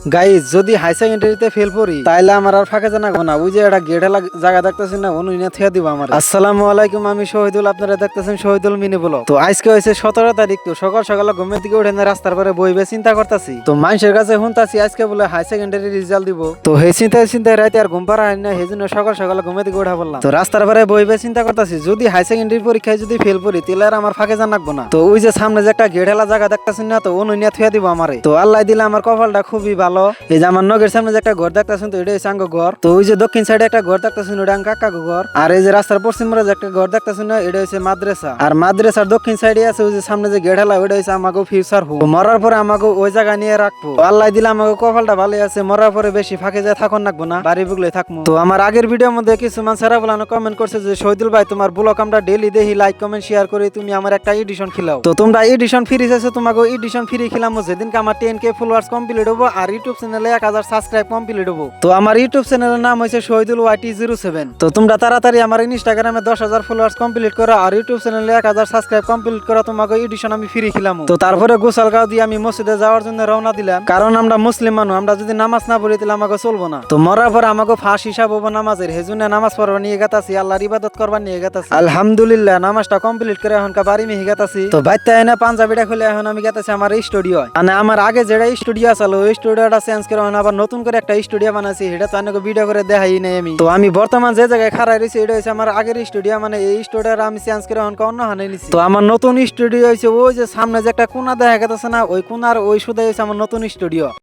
Guys যদি high সেকেন্ডারিতে fail করি তাইলে আমার আর ফাঁকে জানা না, ওই যে একটা গেটেলা জায়গা দেখতেছেন না, অনুইনা থিয়া দিব আমার। আসসালামু আলাইকুম, আমি শহীদুল, আপনারা দেখতেছেন শহীদুল মিনি ব্লগ। তো আজকে হয়েছে 17 তারিখ। তো সকাল সকাল ঘুমের দিকে উঠে না রাস্তার পরে বইবে চিন্তা করতেছি। তো মানুষের কাছে শুনতাছি আজকে বলে হাই সেকেন্ডারি রেজাল্ট দিব। তো সেই চিন্তায় রাতে আর ঘুম পাড়া হয় না, সেই জন্য সকাল সকাল ঘুমের দিকে উঠা বললাম। তো রাস্তার পরে বইবে চিন্তা করতেছি, যদি হাই সেকেন্ডারি পরীক্ষায় যদি ফেল করি তাহলে আর আমার ফাঁকে জানাকবো না। তো ওই যে সামনে যে একটা গেটেলা জায়গা দেখতেছেন না, তো অনুইনা থিয়া দিব আমারে। তো আল্লাহ দিলে আমার কপালটা খুবই ভালো। এই যে আমার নগের সামনে যে একটা ঘর দেখতেছেন, তো এটা হচ্ছে আঙ্গ ঘর। তো ওই যে দক্ষিণ সাইডে একটা ঘর দেখতেছেন, ওটা আঙ্গ কাকা ঘর। আর এই যে রাস্তার পশ্চিম মোড়ে যে একটা ঘর দেখতেছেন না, এটা হচ্ছে মাদ্রাসা। আর মাদ্রাসার দক্ষিণ সাইডে আছে ওই যে সামনে যে গেড়ালা, ওটা হচ্ছে আমাকে ফিউচার হোম। মরার পরে আমাকে ওই জায়গা নিয়ে রাখবো। আল্লাহ দিলে আমাকে কপালটা ভালো আছে, মরার পরে বেশি ফাঁকে যায় থাকুন রাখবো না, বাড়ি বুগলে থাকবো। তো আমার আগের ভিডিওর মধ্যে কিছু মানুষেরা বলানো কমেন্ট করছে যে শহীদুল ভাই তোমার ব্লগ আমরা ডেইলি দেখি, লাইক কমেন্ট শেয়ার করে তুমি আমার একটা এডিশন খিলাও। তো তোমরা এডিশন ফ্রি চাইছো, তোমাকে এডিশন ফ্রি খিলাম যেদিনকে আমার 10K ফলোয়ার্স কমপ্লিট হবো আর ইউটিউব চ্যানেলে 1000 সাবস্ক্রাইব কমপ্লিট হবো। তো আমার ইউটিউব চ্যানেলের নাম হয়েছে শহীদুল YT07। তো তোমরা তাড়াতাড়ি আমার ইনস্টাগ্রামে 10,000 ফলোয়ার্স কমপ্লিট করো আর ইউটিউব চ্যানেলে 1000 সাবস্ক্রাইব কমপ্লিট করো, তোমাকে এডিশন আমি ফ্রি খিলাম। তো তারপরে গোসালগাঁও দিয়ে আমি মসজিদে যাওয়ার জন্য রওনা দিলাম, কারণ আমরা মুসলিম মানুষ, আমরা যদি নামাজ না পড়ি তাহলে আমাকে চলবো না। তো মরার পর আমাকে ফাঁস হিসাব হবো নামাজের, হেজুনে নামাজ পড়বা নিয়ে গেতাছি, আল্লাহর ইবাদত করবা নিয়ে গেতাছি। আলহামদুলিল্লাহ নামাজটা কমপ্লিট করে এখনকার বাড়ি মিহি গেতাছি। তো বাইতে এনে পাঞ্জাবিটা খুলে এখন আমি গেতাছি আমার স্টুডিও। মানে আমার আগে যেটা স্টুডিও আছে ওই স্টুডিওটা চেঞ্জ করে আবার নতুন করে একটা স্টুডিও বানাইছি, সেটা তো অনেক ভিডিও করে দেখাই নাই আমি। তো আমি বর্তমান যে জায়গায় খাড়াই রয়েছি এটা হচ্ছে আমার আগের স্টুডিও, মানে এই স্টুডিও আমি চেঞ্জ করে অন্য হানে নিছি। তো আমার নতুন স্টুডিও হয়েছে ওই যে সামনে যে একটা কোনা দেখা গেছে না, ওই কোনার ওই সুদাই হচ্ছে আমার নতুন স্টুডিও।